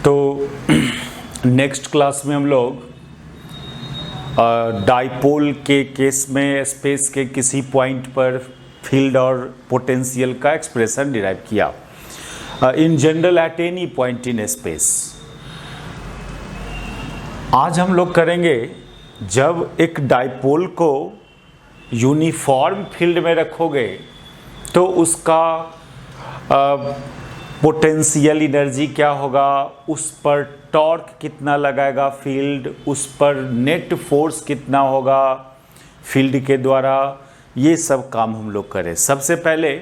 तो next class में हम लोग डाइपोल के केस में स्पेस के किसी पॉइंट पर फील्ड और पोटेंशियल का एक्सप्रेशन डिराइव किया in general at any point in space. आज हम लोग करेंगे जब एक डाइपोल को यूनिफॉर्म फील्ड में रखोगे तो उसका पोटेंशियल एनर्जी क्या होगा, उस पर टॉर्क कितना लगाएगा फील्ड, उस पर नेट फोर्स कितना होगा फील्ड के द्वारा, ये सब काम हम लोग करें। सबसे पहले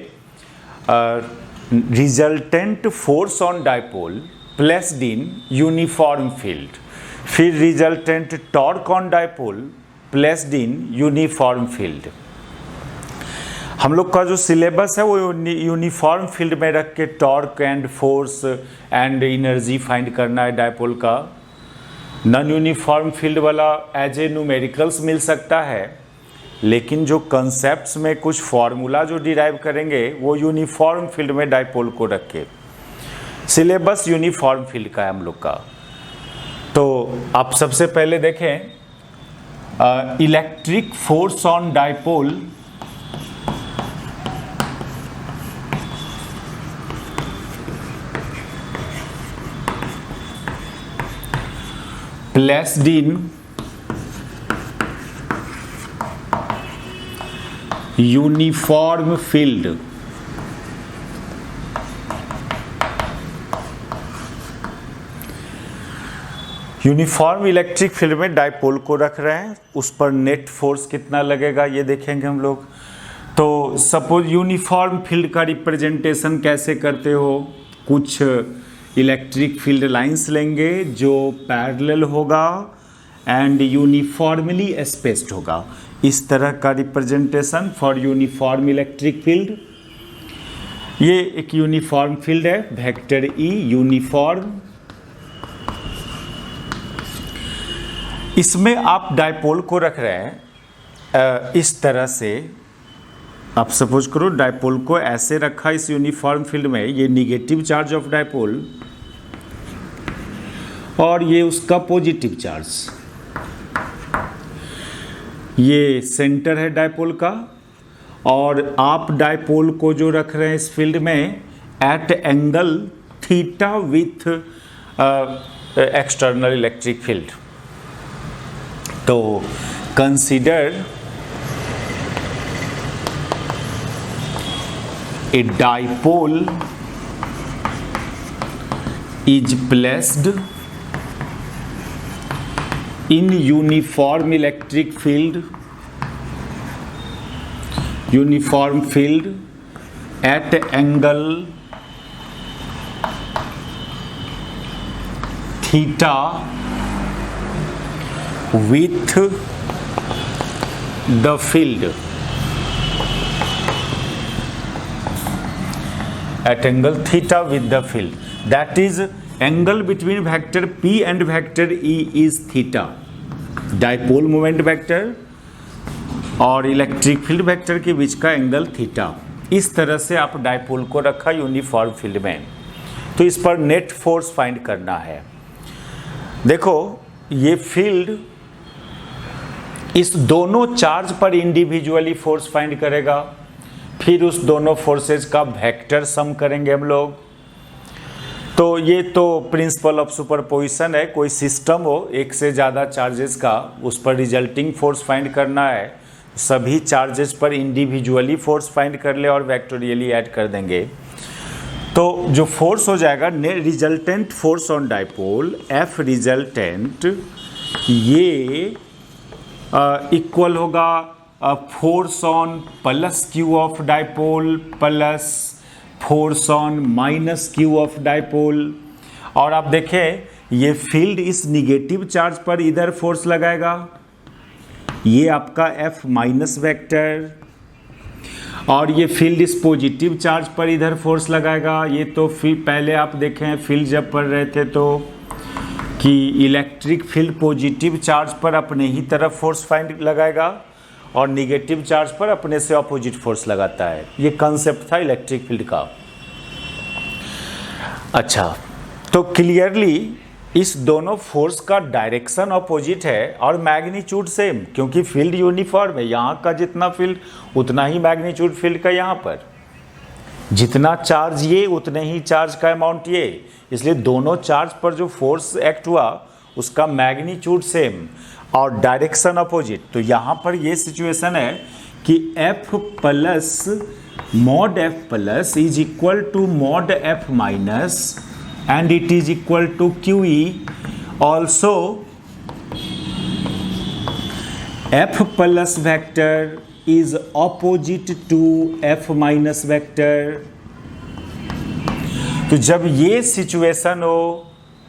resultant force on dipole placed in uniform field, फिर resultant torque on dipole placed in uniform field. हम लोग का जो सिलेबस है वो यूनिफॉर्म फील्ड में रख के torque and force and energy find करना है डाइपोल का। नॉन यूनिफॉर्म फील्ड वाला एज ए न्यूमेरिकल्स मिल सकता है, लेकिन जो कंसेप्ट्स में कुछ फार्मूला जो डिराइव करेंगे वो यूनिफॉर्म फील्ड में डाइपोल को रख के। सिलेबस यूनिफॉर्म फील्ड का है हम लोग का। तो आप सबसे पहले देखें electric force on dipole placed in uniform field. Uniform electric field में डाइपोल को रख रहे हैं, उस पर नेट फोर्स कितना लगेगा ये देखेंगे हम लोग। तो सपोज यूनिफॉर्म फील्ड का रिप्रेजेंटेशन कैसे करते हो, कुछ इलेक्ट्रिक फील्ड लाइंस लेंगे जो पैरेलल होगा एंड यूनिफॉर्मली स्पेस्ड होगा। इस तरह का representation for uniform electric field. ये एक यूनिफॉर्म फील्ड है, वेक्टर ई यूनिफॉर्म। इसमें आप डाइपोल को रख रहे हैं इस तरह से। आप सपोज करो डाइपोल को ऐसे रखा इस यूनिफॉर्म फील्ड में, ये निगेटिव चार्ज ऑफ डाइपोल और ये उसका पॉजिटिव चार्ज। ये सेंटर है डाइपोल का और आप डाइपोल को जो रख रहे हैं इस फील्ड में at angle theta with external electric field. तो consider a dipole is placed in uniform electric field at angle theta with the field at angle theta with the field, that is angle between vector p and vector e is theta। Dipole moment vector और electric field vector के बीच का angle theta. इस तरह से आप dipole को रखा uniform field में। तो इस पर नेट फोर्स फाइंड करना है। देखो ये फील्ड इस दोनों चार्ज पर इंडिविजुअली फोर्स फाइंड करेगा, फिर उस दोनों फोर्सेज का वेक्टर सम करेंगे हम लोग। तो ये तो प्रिंसिपल ऑफ सुपरपोजिशन है। कोई सिस्टम हो एक से ज़्यादा चार्जेस का, उस पर रिजल्टिंग फोर्स फाइंड करना है, सभी चार्जेस पर इंडिविजुअली फोर्स फाइंड कर ले और वेक्टोरियली ऐड कर देंगे। तो जो फोर्स हो जाएगा resultant force on dipole F resultant, ये इक्वल होगा force on plus Q of dipole plus force on minus Q of dipole. और आप देखें ये फील्ड इस निगेटिव चार्ज पर इधर फोर्स लगाएगा, ये आपका एफ माइनस वेक्टर, और ये फील्ड इस पॉजिटिव चार्ज पर इधर फोर्स लगाएगा। ये तो पहले आप देखें फील्ड जब पढ़ रहे थे तो कि इलेक्ट्रिक फील्ड पॉजिटिव चार्ज पर अपने ही तरफ फोर्स फाइंड लगाएगा और निगेटिव चार्ज पर अपने से अपोजिट फोर्स लगाता है। ये कॉन्सेप्ट था इलेक्ट्रिक फील्ड का। अच्छा, तो क्लियरली इस दोनों फोर्स का डायरेक्शन अपोजिट है और मैग्नीट्यूड सेम, क्योंकि फील्ड यूनिफॉर्म है। यहाँ का जितना फील्ड उतना ही मैग्नीट्यूड फील्ड का यहाँ पर, जितना चार्ज ये उतने ही चार्ज का अमाउंट ये, इसलिए दोनों चार्ज पर जो फोर्स एक्ट हुआ उसका मैग्नीट्यूड सेम और डायरेक्शन अपोजिट। तो यहाँ पर ये सिचुएशन है कि F plus mod F plus is equal to mod F minus and it is equal to QE. Also F plus vector is opposite to F minus vector. तो जब ये सिचुएशन हो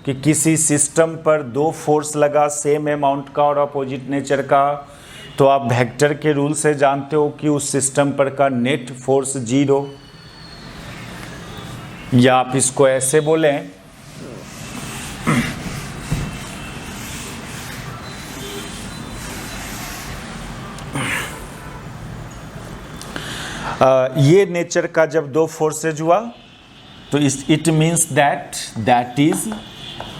कि किसी सिस्टम पर दो फोर्स लगा सेम अमाउंट का और अपोजिट नेचर का, तो आप वेक्टर के रूल से जानते हो कि उस सिस्टम पर का नेट फोर्स 0, या आप इसको ऐसे बोलें ये नेचर का जब दो फोर्सेज हुआ तो it means that is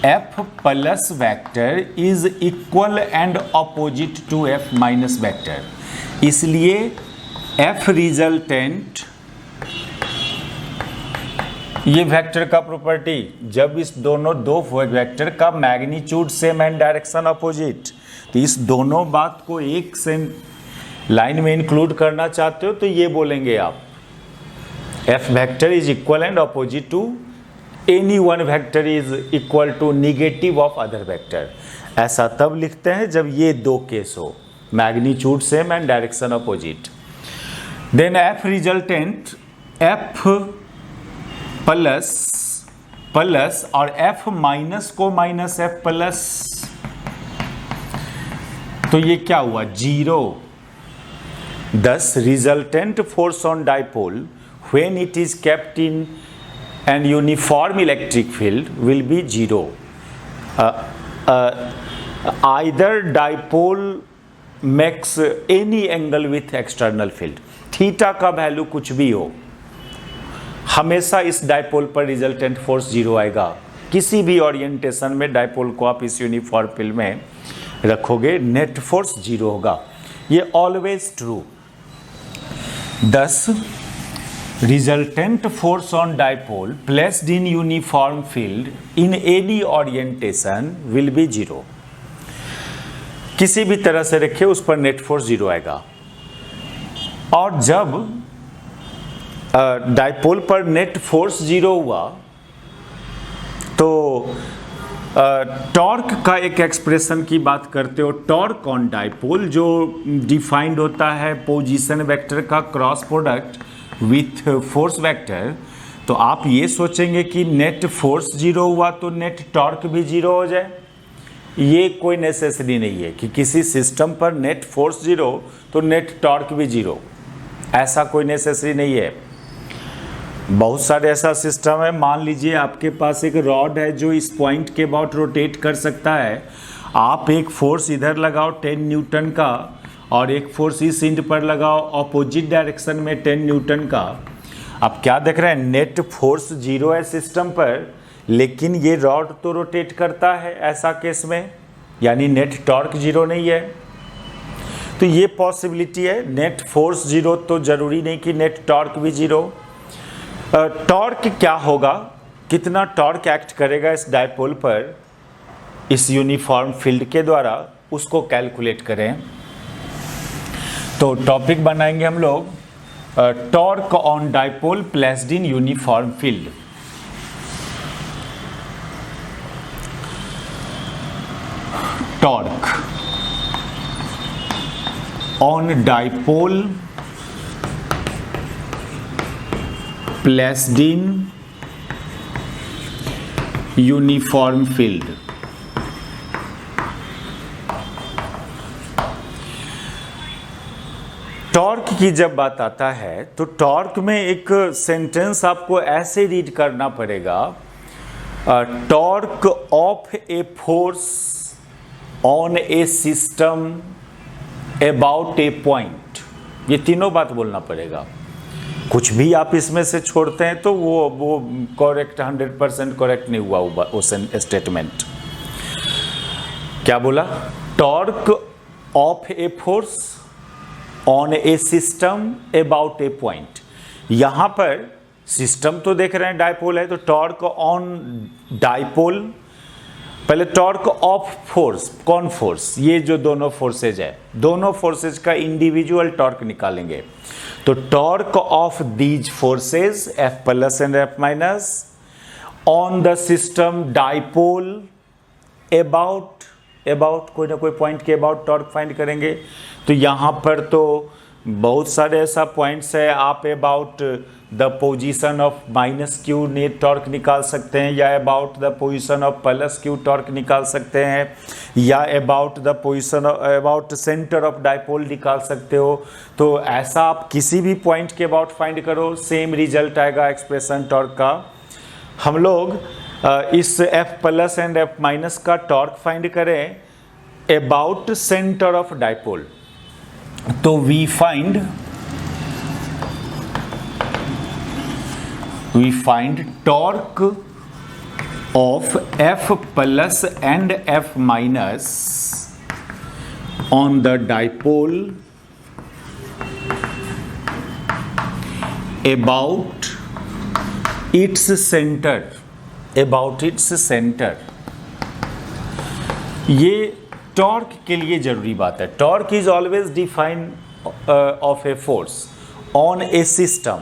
F plus vector is equal and opposite to F minus vector. इसलिए F रिजल्टेंट, ये वेक्टर का प्रॉपर्टी, जब इस दोनों दो वेक्टर का magnitude same and direction opposite, तो इस दोनों बात को एक सेम लाइन में इंक्लूड करना चाहते हो तो ये बोलेंगे आप F vector is equal and opposite to any one vector is equal to negative of other vector. ऐसा तब लिखते हैं जब ये दो केस हो, magnitude same and direction opposite. Then F resultant F plus और F माइनस को माइनस F प्लस, तो ये क्या हुआ 0। Thus resultant force on dipole when it is kept in an uniform electric field will be 0. Either dipole makes any angle with external field. Theta का value कुछ भी हो, हमेशा इस डाइपोल पर रिजल्टेंट फोर्स 0 आएगा। किसी भी ओरिएंटेशन में डाइपोल को आप इस यूनिफॉर्म फील्ड में रखोगे, नेट फोर्स 0 होगा। ये always true. Thus, resultant force on dipole placed in uniform field in any orientation will be 0. किसी भी तरह से रखे उस पर नेट फोर्स 0 आएगा। और जब डाइपोल पर नेट फोर्स 0 हुआ तो टॉर्क का एक एक्सप्रेशन की बात करते हो, टॉर्क ऑन डाइपोल, जो डिफाइंड होता है पोजीशन वेक्टर का cross product with force vector. तो आप ये सोचेंगे कि नेट फोर्स 0 हुआ तो नेट टॉर्क भी 0 हो जाए। ये कोई नेसेसरी नहीं है कि किसी सिस्टम पर नेट फोर्स 0 तो नेट टॉर्क भी 0, ऐसा कोई नेसेसरी नहीं है। बहुत सारे ऐसा सिस्टम है, मान लीजिए आपके पास एक रॉड है जो इस पॉइंट के अबाउट रोटेट कर सकता है। आप एक फोर्स इधर लगाओ 10 न्यूटन का और एक फोर्स इस एंड पर लगाओ अपोजिट डायरेक्शन में 10 न्यूटन का। आप क्या देख रहे हैं, नेट फोर्स 0 है सिस्टम पर, लेकिन ये रॉड तो रोटेट करता है ऐसा केस में, यानी नेट टॉर्क 0 नहीं है। तो ये पॉसिबिलिटी है, नेट फोर्स 0 तो ज़रूरी नहीं कि नेट टॉर्क भी 0। टॉर्क क्या होगा, कितना टॉर्क एक्ट करेगा इस डाइपोल पर इस यूनिफॉर्म फील्ड के द्वारा, उसको कैलकुलेट करें। तो टॉपिक बनाएंगे हम लोग torque on dipole placed in uniform field. Torque on dipole placed in uniform field। Torque की जब बात आता है तो टॉर्क में एक सेंटेंस आपको ऐसे रीड करना पड़ेगा, torque of a force on a system about a point. ये तीनों बात बोलना पड़ेगा। कुछ भी आप इसमें से छोड़ते हैं तो वो करेक्ट 100% करेक्ट नहीं हुआ वो स्टेटमेंट। क्या बोला? Torque of a force on a system about a point. यहां पर सिस्टम तो देख रहे हैं डायपोल है, तो टॉर्क ऑन डायपोल, पहले टॉर्क ऑफ फोर्स, कौन फोर्स? ये जो दोनों फोर्सेज है, दोनों फोर्सेज का इंडिविजुअल टॉर्क निकालेंगे। तो torque of these forces F plus and F minus on the system dipole about कोई ना कोई पॉइंट के अबाउट टॉर्क फाइंड करेंगे। तो यहां पर तो बहुत सारे ऐसा पॉइंट्स है, आप about the position of minus Q ने टॉर्क निकाल सकते हैं, या about the position of plus Q torque निकाल सकते हैं, या about the position about centre of dipole निकाल सकते हो। तो ऐसा आप किसी भी पॉइंट के अबाउट फाइंड करो, सेम रिजल्ट आएगा एक्सप्रेशन टॉर्क का। हम लोग इस F plus and F minus का टॉर्क फाइंड करें अबाउट सेंटर ऑफ डायपोल, तो we find torque of F plus and F minus on the dipole about its centre. ये टॉर्क के लिए जरूरी बात है। Torque is always define of a force on a system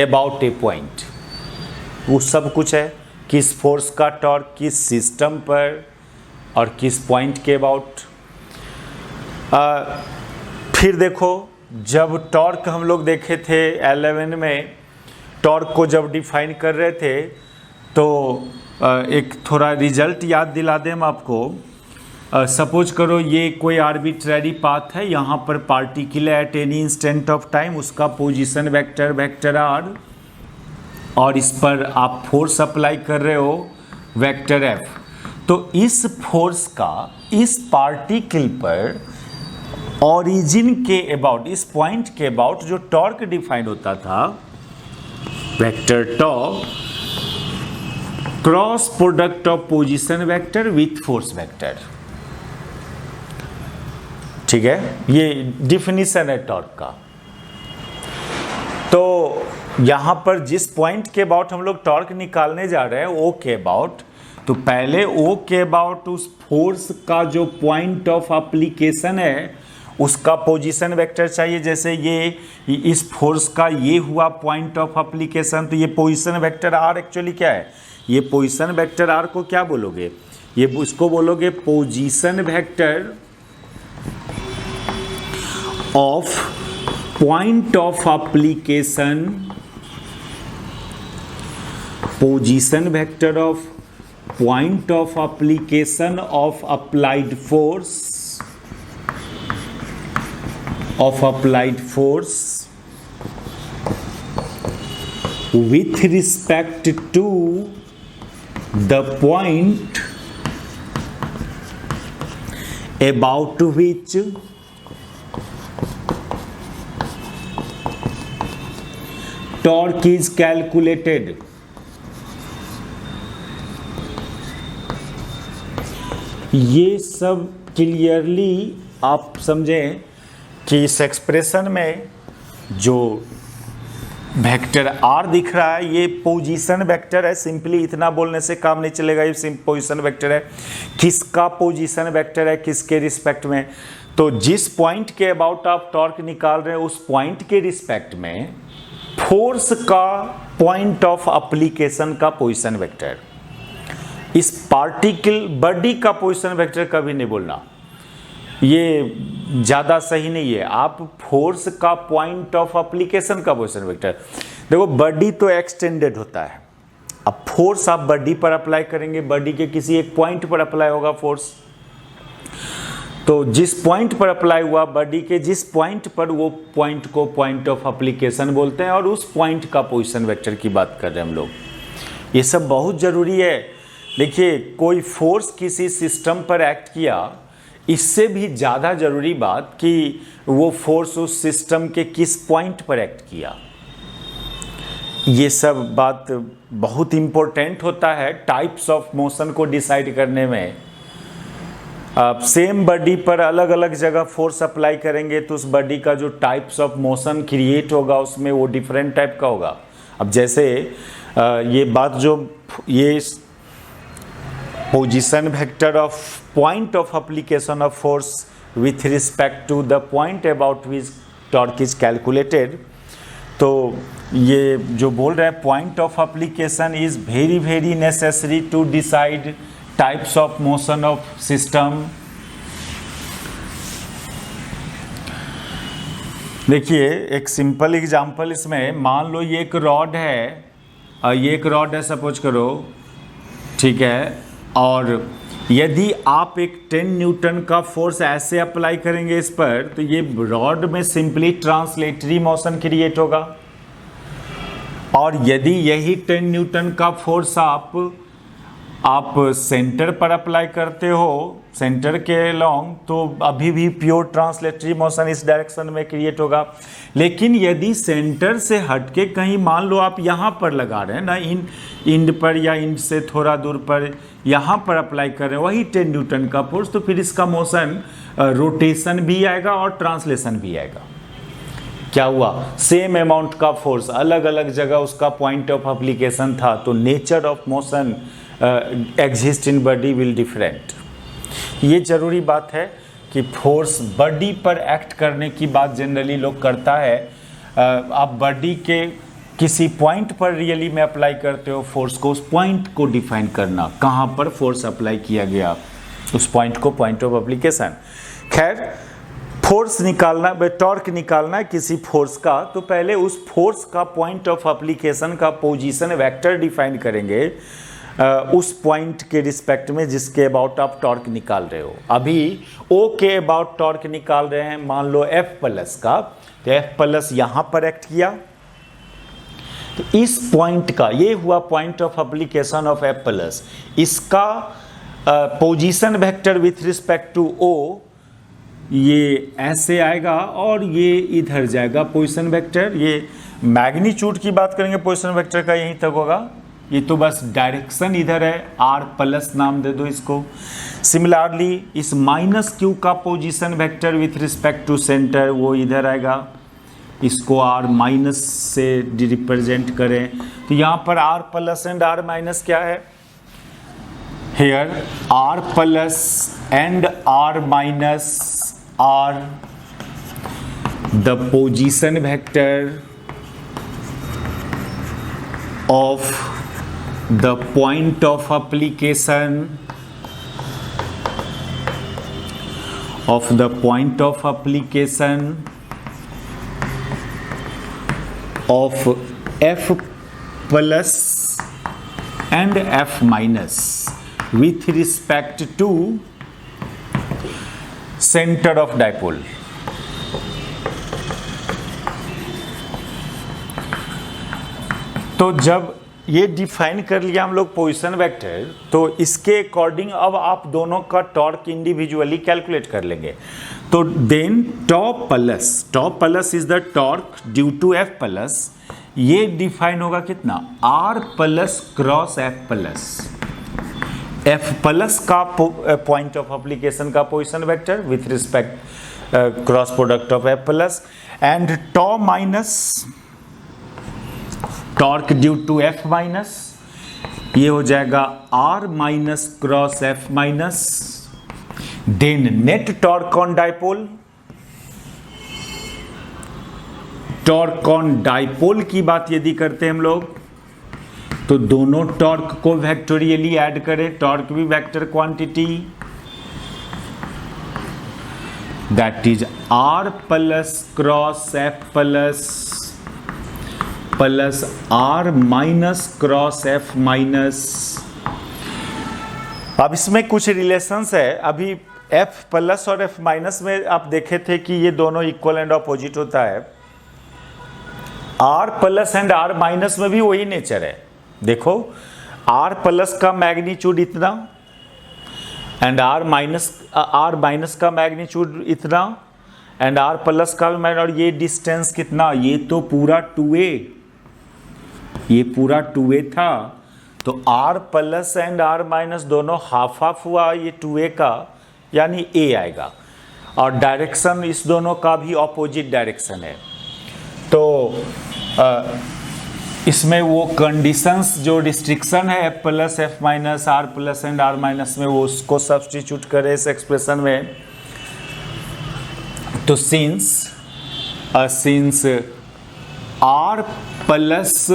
about a point. वो सब कुछ है, किस फोर्स का टॉर्क किस सिस्टम पर और किस पॉइंट के अबाउट। फिर देखो, जब टॉर्क हम लोग देखे थे 11 में, टॉर्क को जब डिफाइन कर रहे थे तो एक थोड़ा रिजल्ट याद दिला दें हम आपको। सपोज करो ये कोई आर्बिट्ररी पाथ है, यहाँ पर particle at any instant of time, उसका पोजीशन वेक्टर आर, और इस पर आप फोर्स अप्लाई कर रहे हो वेक्टर एफ। तो इस फोर्स का इस पार्टिकल पर ओरिजिन के अबाउट, इस पॉइंट के अबाउट जो टॉर्क डिफाइन होता था, vector torque cross product of position vector with force vector. ठीक है, ये डिफिनीशन है टॉर्क का। तो यहां पर जिस पॉइंट के अबाउट हम लोग टॉर्क निकालने जा रहे हैं, ओ के अबाउट, तो पहले ओ के अबाउट उस फोर्स का जो पॉइंट ऑफ एप्लीकेशन है उसका पोजीशन वेक्टर चाहिए। जैसे ये इस फोर्स का ये हुआ पॉइंट ऑफ एप्लीकेशन, तो ये पोजीशन वेक्टर आर एक्चुअली क्या है? ये पोजीशन वेक्टर आर को क्या बोलोगे? ये इसको बोलोगे position vector of point of application, position vector of point of application of applied force with respect to the point about which torque is calculated। ये सब क्लियरली आप समझें कि इस एक्सप्रेशन में जो वेक्टर आर दिख रहा है ये पोजीशन वेक्टर है। सिंपली इतना बोलने से काम नहीं चलेगा, ये पोजीशन वेक्टर है। किसका पोजीशन वेक्टर है, किसके रिस्पेक्ट में? तो जिस पॉइंट के अबाउट आप टॉर्क निकाल रहे हैं उस पॉइंट के रिस्पेक्ट में फोर्स का पॉइंट ऑफ एप्लीकेशन का पोजीशन वेक्टर। इस पार्टिकल बॉडी का पोजीशन वेक्टर कभी नहीं बोलना, ये ज़्यादा सही नहीं है। आप फोर्स का पॉइंट ऑफ एप्लीकेशन का पोजीशन वेक्टर। देखो बॉडी तो एक्सटेंडेड होता है, अब फोर्स आप बॉडी पर अप्लाई करेंगे, बॉडी के किसी एक पॉइंट पर अप्लाई होगा फोर्स, तो जिस पॉइंट पर अप्लाई हुआ बॉडी के जिस पॉइंट पर, वो पॉइंट को पॉइंट ऑफ एप्लीकेशन बोलते हैं, और उस पॉइंट का पोजीशन वेक्टर की बात कर रहे हैं हम लोग। ये सब बहुत ज़रूरी है। देखिए कोई फोर्स किसी सिस्टम पर एक्ट किया, इससे भी ज़्यादा ज़रूरी बात कि वो फोर्स उस सिस्टम के किस पॉइंट पर एक्ट किया। ये सब बात बहुत इम्पोर्टेंट होता है टाइप्स ऑफ मोशन को डिसाइड करने में। आप सेम बॉडी पर अलग अलग जगह फोर्स अप्लाई करेंगे तो उस बॉडी का जो टाइप्स ऑफ मोशन क्रिएट होगा उसमें वो डिफरेंट टाइप का होगा। अब जैसे ये बात जो ये position vector of point of application of force with respect to the point about which torque is calculated, तो ये जो बोल रहे हैं point of application is very very necessary to decide types of motion of system. देखिए एक simple example इसमें, मान लो ये एक रॉड है, ये एक रॉड है सपोज करो, ठीक है, और यदि आप एक 10 न्यूटन का फोर्स ऐसे अप्लाई करेंगे इस पर, तो ये रॉड में सिंपली ट्रांसलेटरी मोशन क्रिएट होगा। और यदि यही 10 न्यूटन का फोर्स आप सेंटर पर अप्लाई करते हो, सेंटर के अलोंग, तो अभी भी प्योर ट्रांसलेटरी मोशन इस डायरेक्शन में क्रिएट होगा। लेकिन यदि सेंटर से हटके कहीं मान लो आप यहाँ पर लगा रहे हैं ना, इंड पर या इंड से थोड़ा दूर पर यहाँ पर अप्लाई कर रहे हैं वही 10 न्यूटन का फोर्स, तो फिर इसका मोशन रोटेशन भी आएगा और ट्रांसलेशन भी आएगा। क्या हुआ, सेम अमाउंट का फोर्स अलग अलग जगह उसका पॉइंट ऑफ एप्लीकेशन था, तो nature of motion exist in body will different. ये जरूरी बात है कि फोर्स बॉडी पर एक्ट करने की बात जनरली लोग करता है। आप बॉडी के किसी पॉइंट पर रियली में अप्लाई करते हो फोर्स को, उस पॉइंट को डिफाइन करना, कहाँ पर फोर्स अप्लाई किया गया, उस पॉइंट को पॉइंट ऑफ एप्लीकेशन। खैर फोर्स निकालना, टॉर्क निकालना है किसी फोर्स का, तो पहले उस फोर्स का पॉइंट ऑफ एप्लीकेशन का पोजीशन वेक्टर डिफाइन करेंगे उस पॉइंट के रिस्पेक्ट में जिसके अबाउट आप टॉर्क निकाल रहे हो। अभी O के अबाउट टॉर्क निकाल रहे हैं, मान लो F प्लस का, तो F प्लस यहाँ पर एक्ट किया, तो इस पॉइंट का, ये हुआ point of application of F plus, इसका position vector with respect to O ये ऐसे आएगा और ये इधर जाएगा पोजीशन वेक्टर। ये मैग्नीट्यूड की बात करेंगे पोजीशन वेक्टर का यहीं तक होगा, ये तो बस डायरेक्शन इधर है, R प्लस नाम दे दो इसको। सिमिलरली इस माइनस Q का position vector with respect to centre वो इधर आएगा, इसको R माइनस से रिप्रेजेंट करें, तो यहाँ पर R plus and R minus क्या है, here R plus and R minus are the position vector of the point of application of the point of application of F plus and F minus with respect to center of dipole। तो जब ये define कर लिया हम लोग position vector, तो इसके according अब आप दोनों का टॉर्क इंडिविजुअली कैलकुलेट कर लेंगे। तो then tau plus is the torque due to F plus, ये डिफाइन होगा कितना, R plus cross F plus, F plus का पॉइंट ऑफ एप्लीकेशन का position vector with respect cross product of F plus, and tau minus torque due to F minus, ये हो जाएगा R minus cross F minus, then net torque on dipole. Torque on dipole की बात यदि करते हैं हम लोग, तो दोनों टॉर्क को वेक्टोरियली ऐड करें, टॉर्क भी vector quantity, that is R plus cross F plus plus R minus cross F minus. अब इसमें कुछ रिलेशंस है, अभी F प्लस और F माइनस में आप देखे थे कि ये दोनों इक्वल एंड अपोजिट होता है। R plus and R minus में भी वही नेचर है। देखो R प्लस का मैग्नीट्यूड इतना एंड R माइनस का मैग्नीट्यूड इतना एंड R प्लस का, और ये डिस्टेंस कितना, ये तो पूरा 2a, ये पूरा 2a था, तो r plus and r minus दोनों हाफ हाफ हुआ ये 2a का, यानी a आएगा। और डायरेक्शन इस दोनों का भी ऑपोजिट डायरेक्शन है। तो इसमें वो कंडीशंस जो रिस्ट्रिक्शन है f plus f minus r plus and r minus में, वो उसको सब्स्टिट्यूट करें इस एक्सप्रेशन में। तो since r plus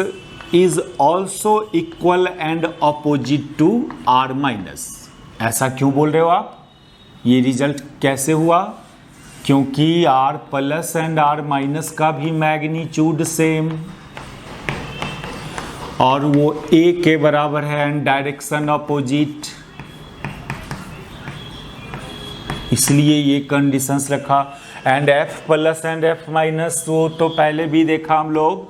is also equal and opposite to r minus, ऐसा क्यों बोल रहे हो आप? ये रिजल्ट कैसे हुआ? क्योंकि r plus and r minus का भी मैग्नीट्यूड सेम और वो a के बराबर है एंड डायरेक्शन ऑपोजिट, इसलिए ये कंडीशंस रखा। And f plus and f minus, वो तो पहले भी देखा हम लोग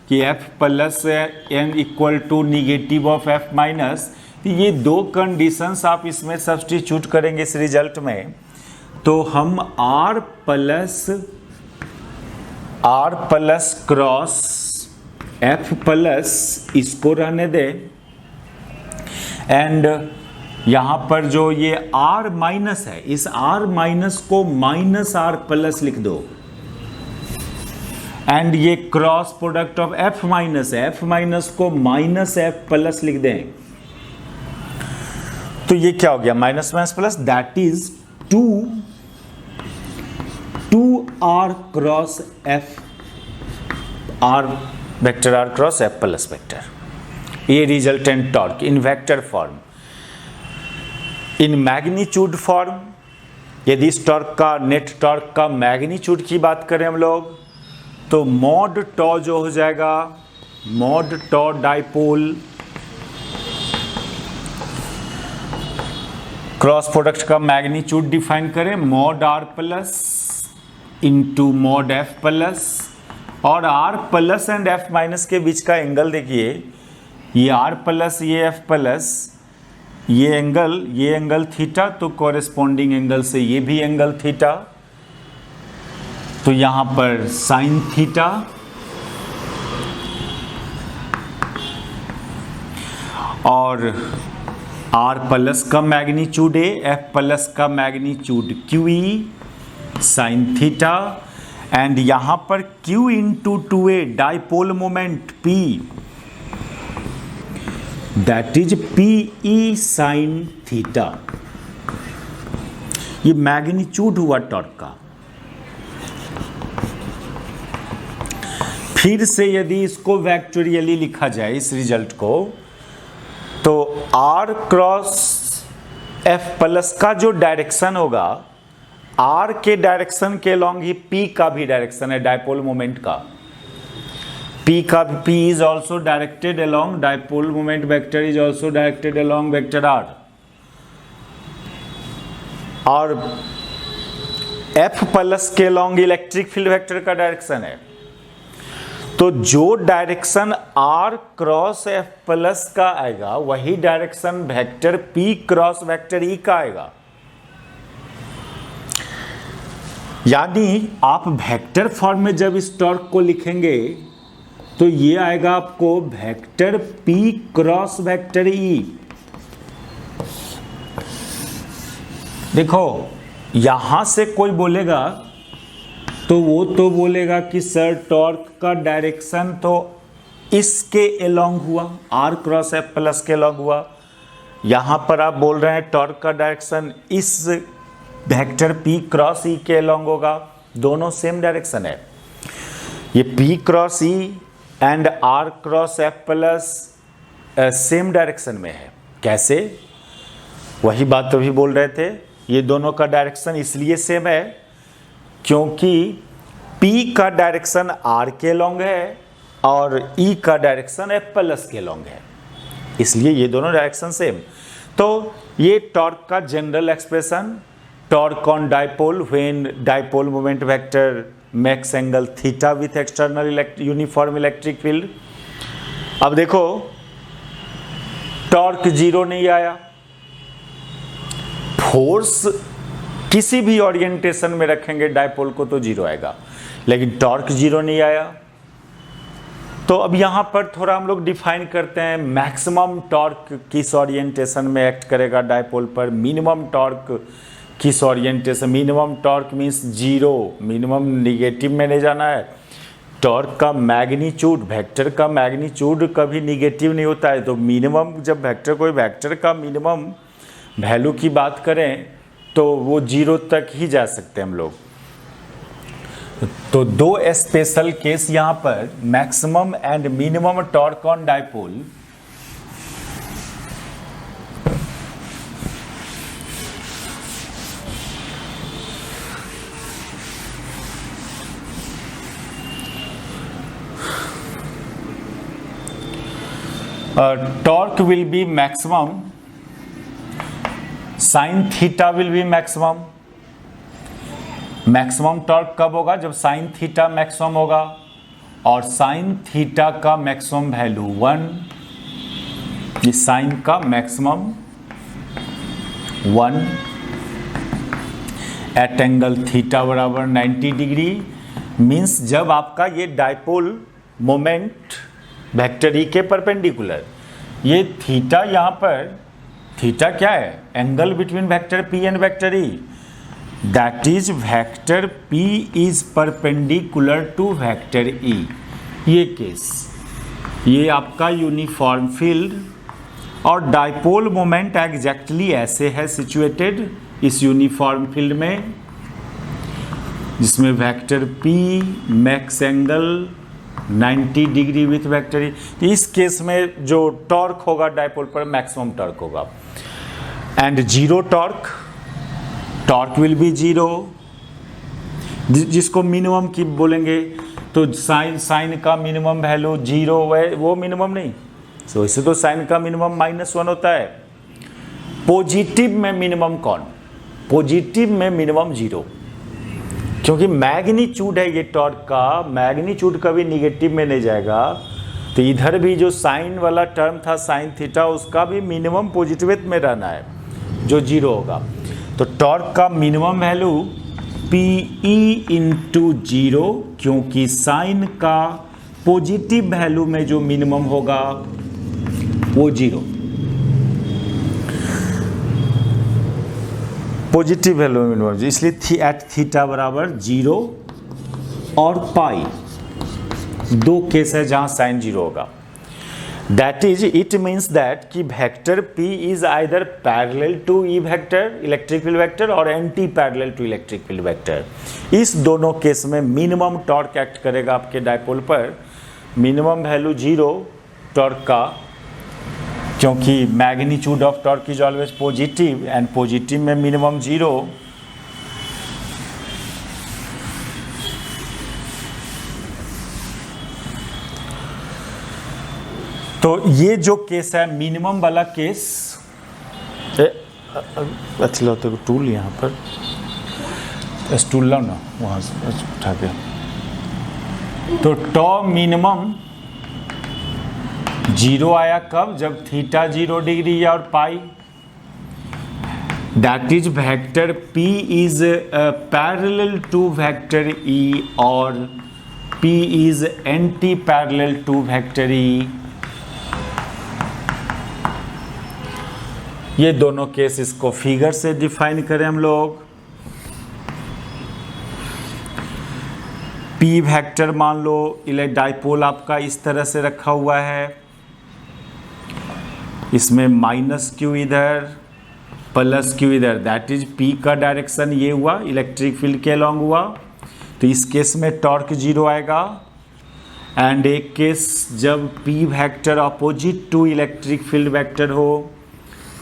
कि f plus an equal to negative of f minus. ये दो कंडीशंस आप इसमें सब्स्टिट्यूट करेंगे इस रिजल्ट में, तो हम r plus cross f plus इसको रहने दें, एंड यहाँ पर जो ये r माइनस है, इस r माइनस को माइनस r प्लस लिख दो, एंड ये cross product of f minus है, f माइनस को माइनस f प्लस लिख दें, तो ये क्या हो गया? Minus minus plus, that is 2r cross f, r vector r cross f plus vector. ये resultant torque in vector form. In magnitude form, यदि इस टॉर्क का, नेट टॉर्क का मैग्नीट्यूड की बात करें हम लोग, तो मॉड टॉ जो हो जाएगा, मॉड टॉ डाइपोल क्रॉस प्रोडक्ट का मैग्नीट्यूड डिफाइन करें, mod r plus into mod f plus, और r plus and f minus के बीच का एंगल देखिए, ये r प्लस ये f प्लस, ये एंगल थीटा, तो कॉरेस्पॉन्डिंग एंगल से ये भी एंगल थीटा, तो यहां पर साइन थीटा, और r प्लस का मैग्नीट्यूड a, f प्लस का magnitude QE sine theta, and यहां पर Q into 2a dipole moment P, that is PE sine theta. ये मैग्नीट्यूड हुआ टॉर्क का। फिर से यदि इसको वेक्टोरियली लिखा जाए इस रिजल्ट को, तो r क्रॉस f प्लस का जो डायरेक्शन होगा, r के डायरेक्शन के लॉन्ग ही p का भी डायरेक्शन है डाइपोल मोमेंट का। p is also directed along, dipole moment vector is also directed along vector r, और f प्लस के लॉन्ग इलेक्ट्रिक फील्ड वेक्टर का डायरेक्शन है। तो जो direction r cross f plus का आएगा, वही direction vector p cross vector e का आएगा। यानी आप वेक्टर फॉर्म में जब इस टॉर्क को लिखेंगे, तो ये आएगा आपको vector p cross vector e। देखो, यहां से कोई बोलेगा तो वो तो बोलेगा कि सर टॉर्क का डायरेक्शन तो इसके अलोंग हुआ, r क्रॉस f प्लस के अलोंग हुआ। यहां पर आप बोल रहे हैं टॉर्क का डायरेक्शन इस वेक्टर p क्रॉस e के अलोंग होगा, दोनों सेम डायरेक्शन है। ये p cross e and r cross f plus same direction में है। कैसे? वही बात तो भी बोल रहे थे, ये दोनों का डायरेक्शन इसलिए सेम है क्योंकि p का डायरेक्शन r के लॉन्ग है और e का डायरेक्शन f प्लस के लॉन्ग है, इसलिए ये दोनों डायरेक्शन सेम। तो ये टॉर्क का general expression, torque on dipole when dipole moment vector makes angle theta with external uniform electric field. अब देखो, टॉर्क जीरो नहीं आया, फोर्स किसी भी ओरिएंटेशन में रखेंगे डाइपोल को तो जीरो आएगा, लेकिन टॉर्क जीरो नहीं आया। तो अब यहाँ पर थोड़ा हम लोग डिफाइन करते हैं मैक्सिमम टॉर्क किस ओरिएंटेशन में एक्ट करेगा डायपोल पर, मिनिमम टॉर्क किस orientation, minimum torque means zero, minimum negative में नहीं जाना है। टॉर्क का मैग्नीट्यूड, वेक्टर का मैग्नीट्यूड कभी निगेटिव नहीं होता है, तो मिनिमम जब वेक्टर कोई वेक्टर का मिनिमम वैल्यू की बात करें तो वो जीरो तक ही जा सकते हैं हम लोग। तो दो स्पेशल केस यहाँ पर, maximum and minimum torque on dipole. Torque will be maximum, sin theta will be maximum। Maximum torque कब होगा? जब sin थीटा मैक्सिमम होगा, और sin थीटा का मैक्सिमम वैल्यू 1, इस sin का मैक्सिमम 1 एट एंगल थीटा बराबर 90 डिग्री। मीन्स जब आपका ये डायपोल मोमेंट वेक्टर ई के परपेंडिकुलर, ये थीटा यहाँ पर, थीटा क्या है? Angle between vector P and vector E, that is vector P is perpendicular to vector E. ये केस, ये आपका यूनिफॉर्म फील्ड और डायपोल मोमेंट एग्जैक्टली ऐसे है सिचुएटेड इस यूनिफॉर्म फील्ड में, जिसमें vector P max angle 90 degree with vector E. इस केस में जो टॉर्क होगा डायपोल पर मैक्सिमम टॉर्क होगा, and zero torque, torque will be zero, जिसको मिनिमम की बोलेंगे तो साइन का मिनिमम वैल्यू जीरो है, वो मिनिमम नहीं, सो इससे तो साइन का मिनिमम -1 होता है। पॉजिटिव में मिनिमम कौन? पॉजिटिव में मिनिमम जीरो, क्योंकि मैग्नीट्यूड है ये टॉर्क का, मैग्नीट्यूड कभी निगेटिव में नहीं जाएगा। तो इधर भी जो साइन वाला टर्म था साइन थीटा, उसका भी मिनिमम पॉजिटिव में रहना है, जो जीरो होगा। तो टॉर्क का minimum value P E into zero, क्योंकि साइन का पॉजिटिव वैल्यू में जो मिनिमम होगा वो जीरो, पॉजिटिव वैल्यू मिनिमम, इसलिए एट थीटा बराबर जीरो और पाई, दो केस है जहां साइन जीरो होगा। That is, it means that कि vector P is either parallel to E vector electric field vector और anti parallel to electric field vector. इस दोनों केस में मिनिमम टॉर्क एक्ट करेगा आपके डायपोल पर, मिनिमम वैल्यू जीरो टॉर्क का, क्योंकि magnitude of torque is always positive, and positive में मिनिमम जीरो। तो ये जो केस है मिनिमम वाला केस, अच्छा लो तो टूल यहाँ पर स्टूल लाओ ना वहाँ से उठा के, तो टॉ मिनिमम जीरो आया कब? जब थीटा 0 डिग्री और pi, that is vector P is parallel to vector E और P is anti parallel to vector E. ये दोनों केस, इसको फिगर से डिफाइन करें हम लोग। पी वेक्टर मान लो, डायपोल आपका इस तरह से रखा हुआ है, इसमें माइनस क्यू इधर प्लस क्यू इधर, दैट इज पी का डायरेक्शन ये हुआ, इलेक्ट्रिक फील्ड के अलॉन्ग हुआ। तो इस केस में टॉर्क जीरो आएगा। एंड एक केस जब P vector opposite to electric field vector हो,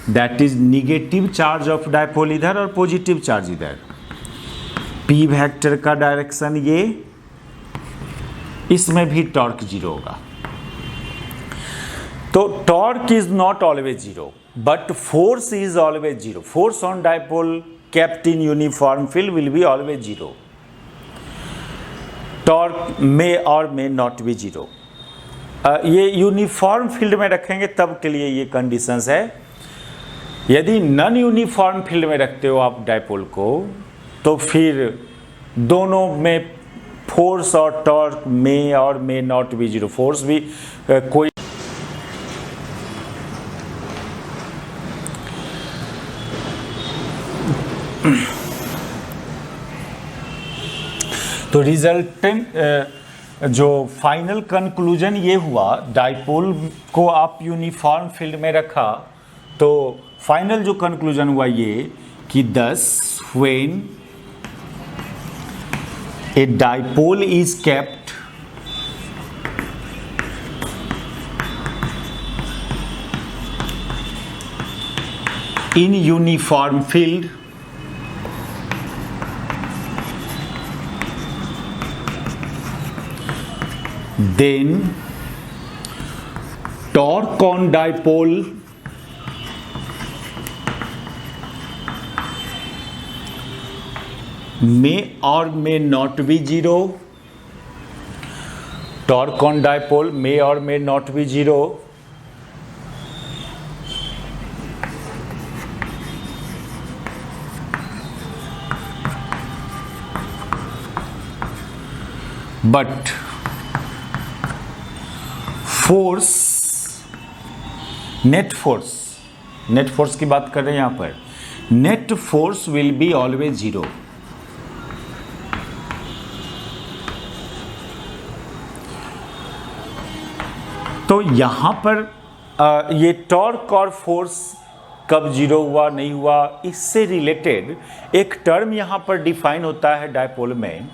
that is negative charge of dipole इधर और पॉजिटिव चार्ज इधर। पी वेक्टर का डायरेक्शन ये, इसमें भी टॉर्क जीरो होगा। तो torque is not always zero, but force is always zero. Force on dipole kept in uniform field will be always zero. Torque may or may not be zero. ये uniform field में रखेंगे तब के लिए ये conditions है। यदि non uniform field में रखते हो आप डायपोल को, तो फिर दोनों में फोर्स और torque may not be zero, force भी कोई तो रिजल्टेंट जो फाइनल कंक्लूजन ये हुआ, डाइपोल को आप यूनिफॉर्म फील्ड में रखा तो फाइनल जो कंक्लूजन हुआ ये कि दस when a dipole is kept in uniform field then torque on dipole may or may not be zero. Torque on dipole may or may not be zero. But force, net force की बात कर रहे हैं यहां पर, net force will be always zero. तो यहां पर ये टॉर्क और फोर्स कब जीरो हुआ नहीं हुआ, इससे रिलेटेड एक टर्म यहां पर डिफाइन होता है डायपोल में।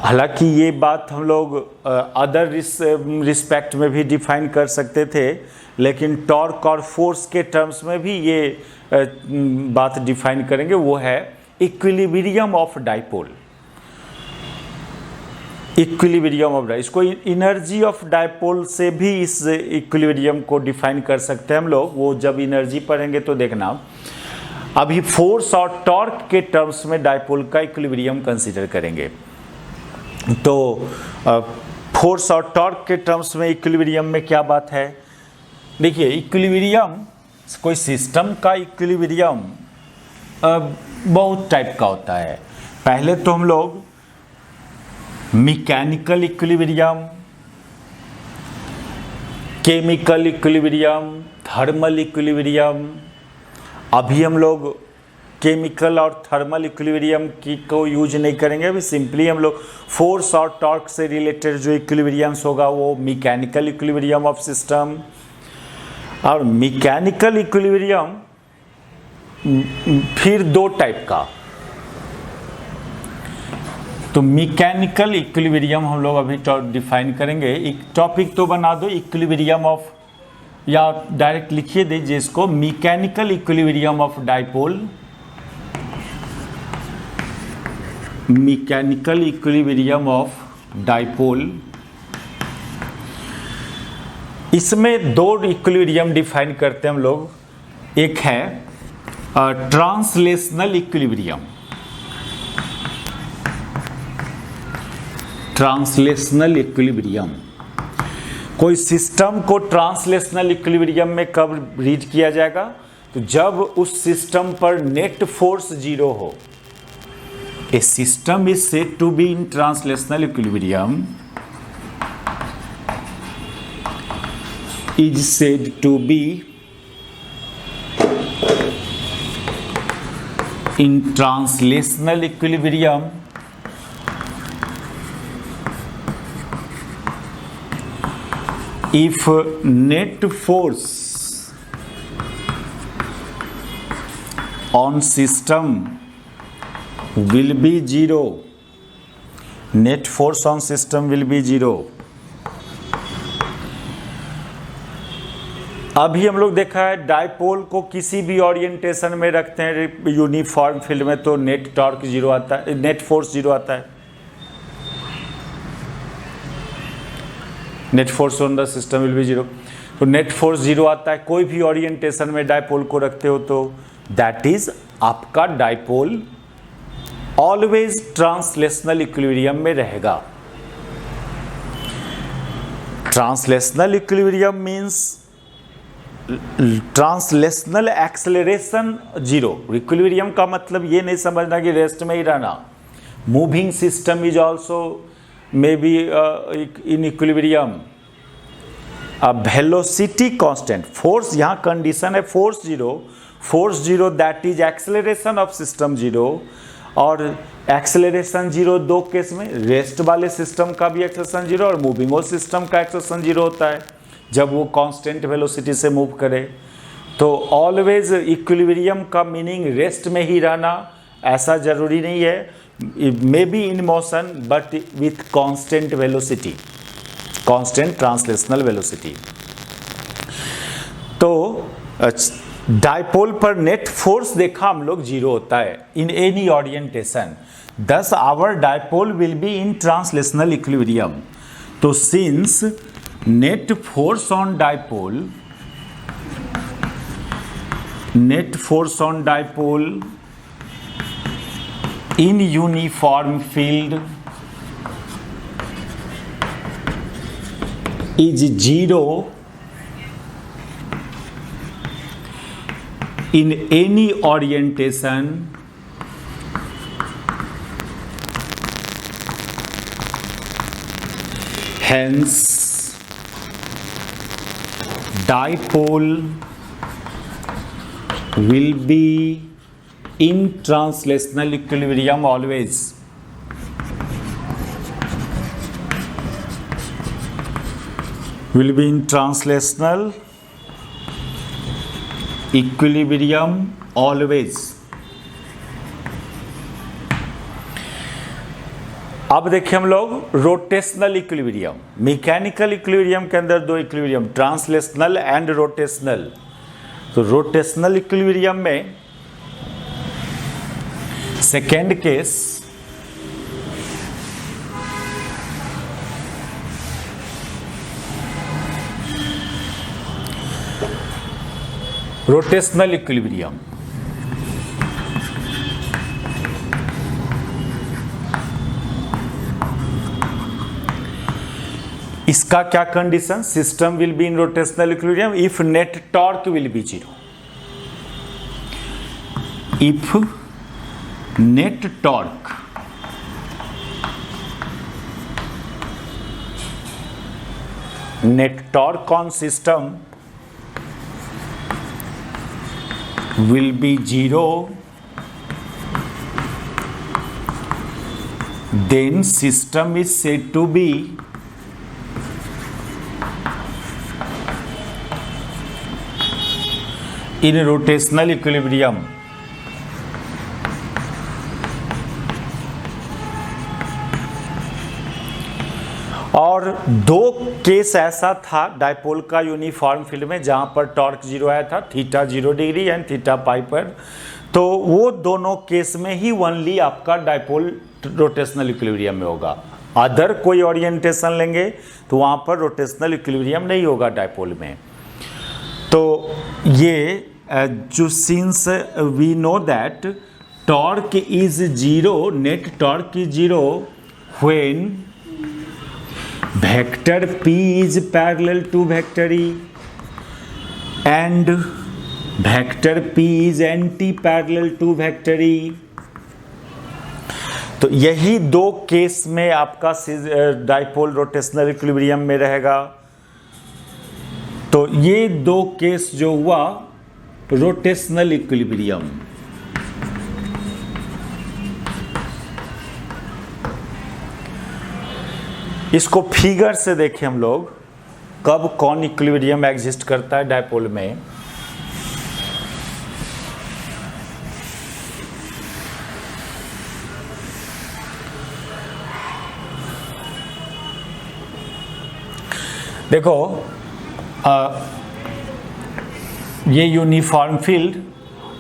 हालांकि ये बात हम लोग अदर रिस्पेक्ट में भी डिफाइन कर सकते थे, लेकिन टॉर्क और फोर्स के टर्म्स में भी ये बात डिफाइन करेंगे, वो है equilibrium of dipole. Equilibrium of इसको इनर्जी ऑफ डाइपोल से भी इस इक्विलिब्रियम को डिफाइन कर सकते हैं हम लोग, वो जब इनर्जी पढ़ेंगे तो देखना। अभी फोर्स और टॉर्क के टर्म्स में डाइपोल का इक्विलिब्रियम कंसीडर करेंगे। तो फोर्स और टॉर्क के टर्म्स में इक्विलिब्रियम में क्या बात है, देखिए इक्विलिब्रियम, कोई सिस्टम का इक्विलिब्रियम बहुत टाइप का होता है। पहले तो हम लोग mechanical equilibrium, chemical equilibrium, thermal equilibrium, अभी हम लोग केमिकल और थर्मल इक्विलिब्रियम की को यूज नहीं करेंगे। अभी सिंपली हम लोग फोर्स और टॉर्क से रिलेटेड जो इक्विलिब्रियम्स होगा वो मैकेनिकल इक्विलिब्रियम ऑफ सिस्टम। और मैकेनिकल इक्विलिब्रियम फिर दो टाइप का, तो मैकेनिकल इक्विलिब्रियम हम लोग अभी डिफाइन करेंगे। एक टॉपिक तो बना दो इक्विलिब्रियम ऑफ, या डायरेक्ट लिखिए दीजिए इसको, mechanical equilibrium of dipole. Mechanical equilibrium of dipole, इसमें दो इक्विलिब्रियम डिफाइन करते हैं हम लोग। एक है ट्रांसलेशनल इक्विलिब्रियम, ट्रांसलेशनल इक्विलिब्रियम। कोई सिस्टम को ट्रांसलेशनल इक्विलिब्रियम में कब रीड किया जाएगा, तो जब उस सिस्टम पर नेट फोर्स जीरो हो। A system is said to be in translational equilibrium, is said to be in translational equilibrium if net force on system will be zero, net force on system will be zero। अभी हम लोग देखा है dipole को किसी भी orientation में रखते हैं यूनिफॉर्म फील्ड में तो नेट टॉर्क जीरो आता है, नेट फोर्स जीरो आता है। Net force on the system will be zero, तो नेट फोर्स जीरो आता है। कोई भी ओरिएंटेशन में डाइपोल को रखते हो तो दैट इज आपका डाइपोल ऑलवेज ट्रांसलेशनल इक्विलिब्रियम में रहेगा। Translational equilibrium means translational acceleration zero. Equilibrium का मतलब ये नहीं समझना कि रेस्ट में ही रहना, moving system is also maybe in equilibrium. A velocity constant, force, यहाँ कंडीशन है force zero that is acceleration of system zero, और एक्सेलरेशन जीरो दो केस में, रेस्ट वाले सिस्टम का भी एक्सेलरेशन जीरो और मूविंग वो सिस्टम का एक्सेलरेशन जीरो होता है जब वो कांस्टेंट वेलोसिटी से मूव करे। तो ऑलवेज इक्विलिब्रियम का मीनिंग रेस्ट में ही रहना ऐसा जरूरी नहीं है, may be in motion but with constant velocity, constant translational velocity. तो डायपोल पर नेट फोर्स देखा हम लोग जीरो होता है in any orientation, thus our dipole will be in translational equilibrium. तो since net force on dipole, net force on dipole in uniform field is zero in any orientation, hence dipole will be in translational equilibrium always. Will be in translational equilibrium always. अब देखिए हम लोग rotational equilibrium. Mechanical equilibrium के अंदर दो equilibrium, translational and rotational. तो rotational equilibrium में second case rotational equilibrium, इसका क्या condition, system will be in rotational equilibrium if net torque will be zero. If net torque on system will be zero, then system is said to be in rotational equilibrium. और दो case ऐसा था dipole का uniform field में जहां पर torque zero आया था, theta 0 degree and theta pi पर। तो वो दोनों केस में ही ओनली आपका डायपोल रोटेशनल इक्विलिब्रियम में होगा। अदर कोई ओरिएंटेशन लेंगे तो वहां पर रोटेशनल इक्विलिब्रियम नहीं होगा डायपोल में। तो ये जो since we know that torque is zero, net torque is zero when vector P is parallel to vector E and vector P is anti-parallel to vector E। तो यही दो केस में आपका डायपोल रोटेशनल इक्विलिब्रियम में रहेगा। तो ये दो केस जो हुआ रोटेशनल इक्विलिब्रियम। इसको फिगर से देखें हम लोग कब कौन इक्विलिब्रियम एग्जिस्ट करता है डायपोल में। देखो ये यूनिफॉर्म फील्ड,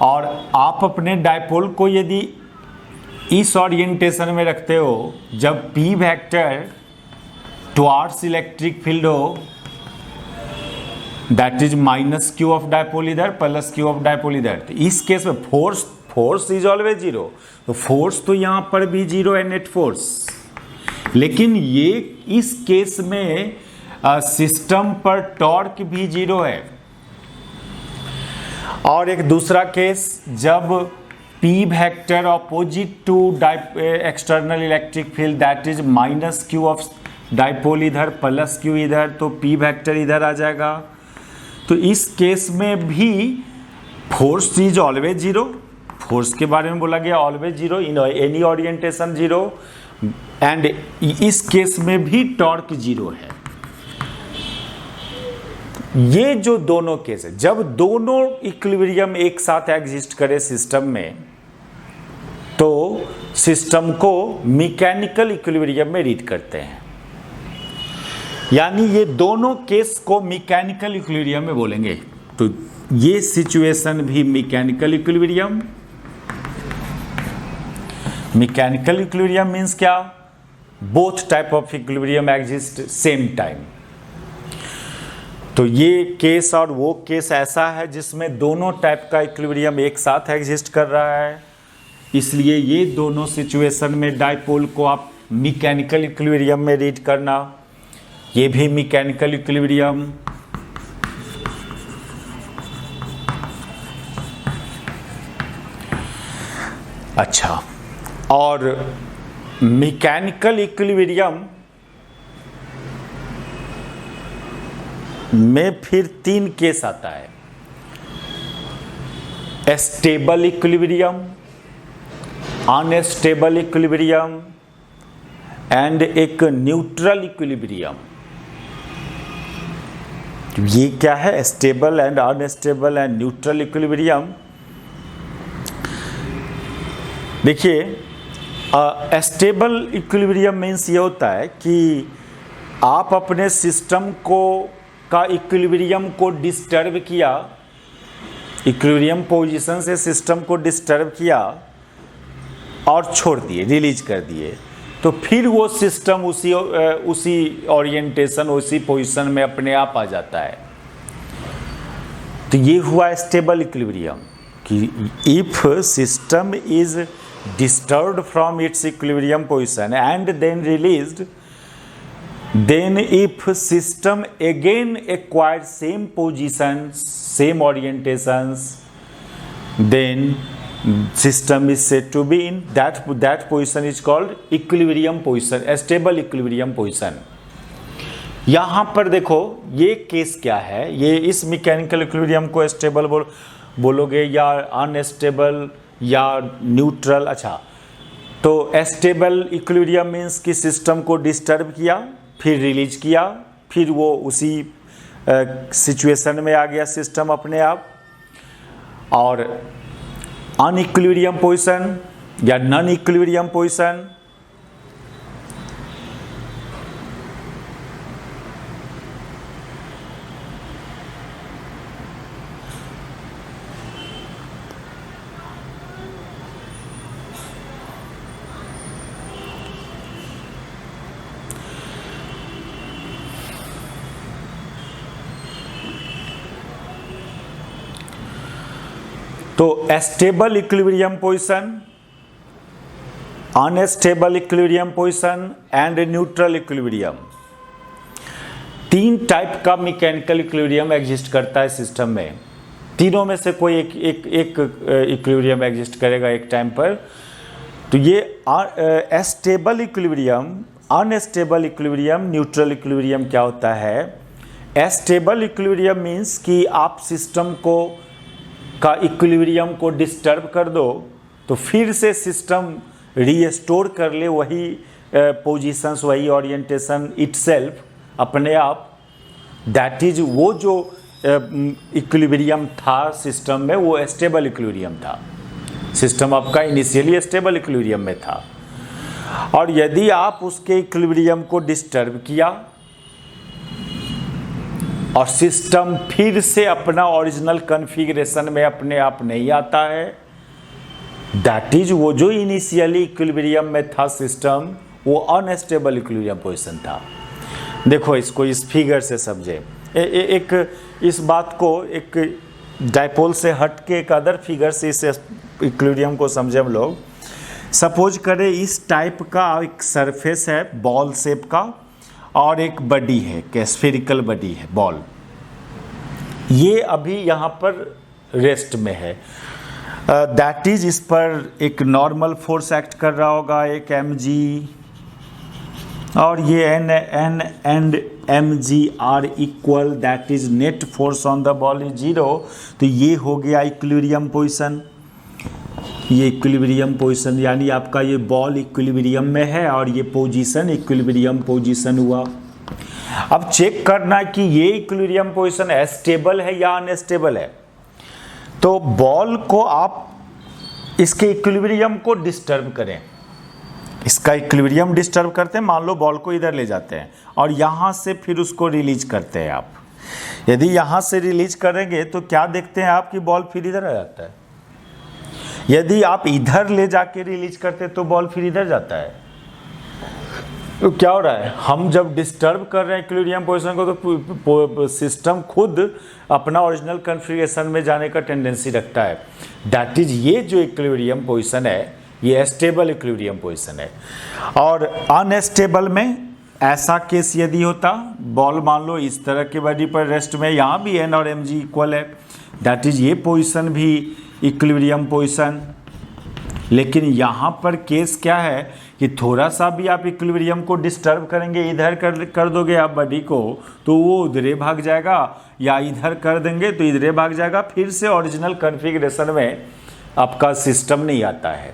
और आप अपने डायपोल को यदि इस ओरिएंटेशन में रखते हो जब P vector towards electric field हो, that is minus Q of dipole इधर प्लस क्यू ऑफ डायपोल इधर। तो इस केस में फोर्स इज ऑलवेज जीरो, तो फोर्स तो यहां पर भी जीरो है, नेट फोर्स। लेकिन ये इस केस में सिस्टम पर टॉर्क भी जीरो है। और एक दूसरा केस जब P vector opposite to external electric field, that is minus q of dipole इधर प्लस q इधर, तो P वेक्टर इधर आ जाएगा। तो इस केस में भी force is always zero, force के बारे में बोला गया always zero in any orientation zero, and इस केस में भी टॉर्क जीरो है। ये जो दोनों केस है, जब दोनों इक्विलिब्रियम एक साथ एग्जिस्ट करे सिस्टम में, तो सिस्टम को मैकेनिकल इक्विलिब्रियम में रीड करते हैं। यानी ये दोनों केस को मैकेनिकल इक्विलिब्रियम में बोलेंगे। तो ये सिचुएशन भी mechanical equilibrium. Mechanical equilibrium means क्या? Both type of equilibrium exist same time. तो ये केस और वो केस ऐसा है जिसमें दोनों टाइप का इक्विलिब्रियम एक साथ एग्जिस्ट कर रहा है, इसलिए ये दोनों सिचुएशन में डाइपोल को आप मैकेनिकल इक्विलिब्रियम में रीड करना। ये भी मैकेनिकल इक्विलिब्रियम। अच्छा, और मैकेनिकल इक्विलिब्रियम में फिर तीन केस आता है, stable equilibrium, unstable equilibrium and एक न्यूट्रल इक्विलिब्रियम। ये क्या है? Stable and unstable and neutral equilibrium. देखिए, स्टेबल इक्विलिब्रियम मीन्स ये होता है कि आप अपने सिस्टम का इक्विलिब्रियम को डिस्टर्ब किया, इक्विलिब्रियम पोजीशन से सिस्टम को डिस्टर्ब किया और छोड़ दिए, रिलीज कर दिए, तो फिर वो सिस्टम उसी ओरिएंटेशन, उसी पोजीशन में अपने आप आ जाता है। तो ये हुआ स्टेबल इक्विलिब्रियम कि if system is disturbed from its equilibrium position and then released, then if system again acquires same positions, same orientations, then system is said to be in that position is called equilibrium position, a stable equilibrium position। यहाँ पर देखो ये case क्या है, ये इस mechanical equilibrium को stable बोलोगे या अनस्टेबल या न्यूट्रल। अच्छा, तो स्टेबल इक्विलिब्रियम मीन्स कि सिस्टम को डिस्टर्ब किया, फिर रिलीज किया, फिर वो उसी सिचुएशन में आ गया सिस्टम अपने आप। और अनइक्विलिब्रियम पोजीशन या नॉन इक्विलिब्रियम पोजीशन, तो stable equilibrium position, unstable equilibrium position and neutral equilibrium, तीन टाइप का मैकेनिकल इक्विलिब्रियम एग्जिस्ट करता है सिस्टम में। तीनों में से कोई एक इक्विलिब्रियम एग्जिस्ट करेगा एक टाइम पर। तो ये stable equilibrium, unstable equilibrium, neutral equilibrium क्या होता है? स्टेबल इक्विलिब्रियम मीन्स कि आप सिस्टम का इक्विलिब्रियम को डिस्टर्ब कर दो तो फिर से सिस्टम रीस्टोर कर ले वही पोजीशंस, वही ओरिएंटेशन इटसेल्फ अपने आप। दैट इज वो जो इक्विलिब्रियम था सिस्टम में, वो स्टेबल इक्विलिब्रियम था। सिस्टम आपका इनिशियली स्टेबल इक्विलिब्रियम में था, और यदि आप उसके इक्विलिब्रियम को डिस्टर्ब किया और सिस्टम फिर से अपना ओरिजिनल कॉन्फ़िगरेशन में अपने आप नहीं आता है, दैट इज वो जो इनिशियली इक्विलिब्रियम में था सिस्टम, वो अनस्टेबल इक्विलिब्रियम पोजीशन था। देखो इसको इस फिगर से समझे। एक इस बात को एक डाइपोल से हट के एक अदर फिगर से इस इक्विलिब्रियम को समझे हम लोग। सपोज करें इस टाइप का एक सरफेस है बॉल शेप का, और एक बॉडी है, स्फेरिकल बॉडी है बॉल। ये अभी यहाँ पर रेस्ट में है। दैट इज इस पर एक नॉर्मल फोर्स एक्ट कर रहा होगा, एक mg, और ये n and mg are equal, that is net force on the ball is 0। तो ये हो गया इक्विलिब्रियम पोजीशन, ये इक्विलिब्रियम पोजीशन, यानी आपका ये बॉल इक्विलिब्रियम में है और ये पोजीशन इक्विलिब्रियम पोजीशन हुआ। अब चेक करना है कि ये इक्विलिब्रियम पोजीशन स्टेबल है या अनस्टेबल है। तो बॉल को आप इसके इक्विलिब्रियम को डिस्टर्ब करें, इसका इक्विलिब्रियम डिस्टर्ब करते हैं, मान लो बॉल को इधर ले जाते हैं और यहाँ से फिर उसको रिलीज करते हैं आप। यदि यहाँ से रिलीज करेंगे तो क्या देखते हैं आप कि बॉल फिर इधर आ जाता है। यदि आप इधर ले जाके रिलीज करते तो बॉल फिर इधर जाता है। तो क्या हो रहा है, हम जब डिस्टर्ब कर रहे हैं इक्विलिब्रियम पोजीशन को तो सिस्टम खुद अपना ओरिजिनल कॉन्फ़िगरेशन में जाने का टेंडेंसी रखता है। दैट इज ये जो इक्विलिब्रियम पोजीशन है ये स्टेबल इक्विलिब्रियम पोजीशन है। और अनस्टेबल में ऐसा केस यदि होता, बॉल मान लो इस तरह के बॉडी पर रेस्ट में, यहाँ भी n और mg इक्वल है, दैट इज ये पोजीशन भी इक्विलिब्रियम पोजीशन। लेकिन यहाँ पर केस क्या है कि थोड़ा सा भी आप इक्विलिब्रियम को डिस्टर्ब करेंगे, इधर कर दोगे आप बॉडी को तो वो उधरे भाग जाएगा, या इधर कर देंगे तो इधरे भाग जाएगा, फिर से ओरिजिनल कॉन्फ़िगरेशन में आपका सिस्टम नहीं आता है।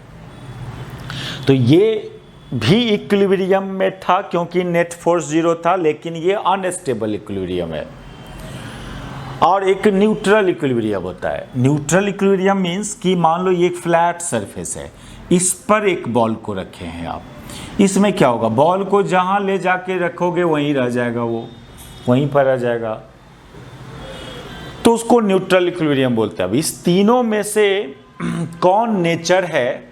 तो ये भी इक्विलिब्रियम में था क्योंकि नेट फोर्स 0 था, लेकिन ये अनस्टेबल इक्विलिब्रियम है। और एक न्यूट्रल इक्विलिब्रियम होता है। न्यूट्रल इक्विलिब्रियम मीन्स कि मान लो ये एक फ्लैट सरफेस है, इस पर एक बॉल को रखे हैं आप, इसमें क्या होगा, बॉल को जहां ले जाके रखोगे वहीं रह जाएगा, वो वहीं पर रह जाएगा, तो उसको न्यूट्रल इक्विलिब्रियम बोलते हैं। अब इस तीनों में से कौन नेचर है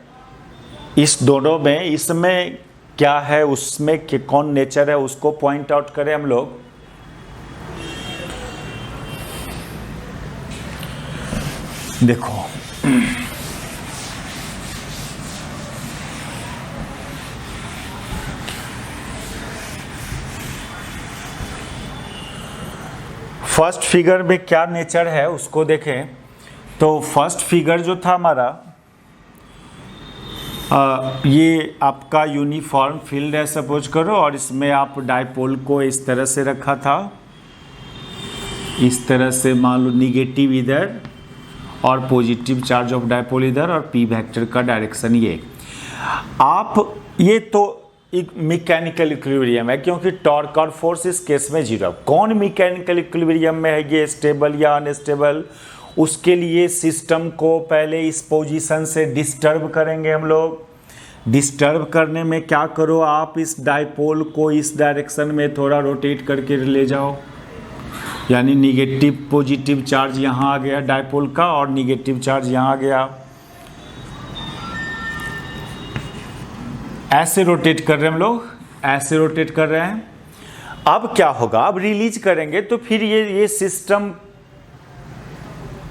इस दोनों में, इसमें क्या है, उसमें कौन नेचर है, उसको पॉइंट आउट करें हम लोग। देखो फर्स्ट फिगर में क्या नेचर है उसको देखें। तो फर्स्ट फिगर जो था हमारा, ये आपका यूनिफॉर्म फील्ड है सपोज करो, और इसमें आप डायपोल को इस तरह से रखा था, इस तरह से मान लो निगेटिव इधर और पॉजिटिव चार्ज ऑफ डायपोल इधर, और पी वेक्टर का डायरेक्शन ये। आप ये तो एक मैकेनिकल इक्विलिब्रियम है क्योंकि टॉर्क और फोर्स इस केस में 0। कौन मैकेनिकल इक्विलिब्रियम में है, ये स्टेबल या अनस्टेबल, उसके लिए सिस्टम को पहले इस पोजीशन से डिस्टर्ब करेंगे हम लोग। डिस्टर्ब करने में क्या करो, आप इस डायपोल को इस डायरेक्शन में थोड़ा रोटेट करके ले जाओ, यानी निगेटिव पॉजिटिव चार्ज यहाँ आ गया डायपोल का और निगेटिव चार्ज यहाँ आ गया, ऐसे रोटेट कर रहे हैं हम लोग, ऐसे रोटेट कर रहे हैं। अब क्या होगा, अब रिलीज करेंगे तो फिर ये सिस्टम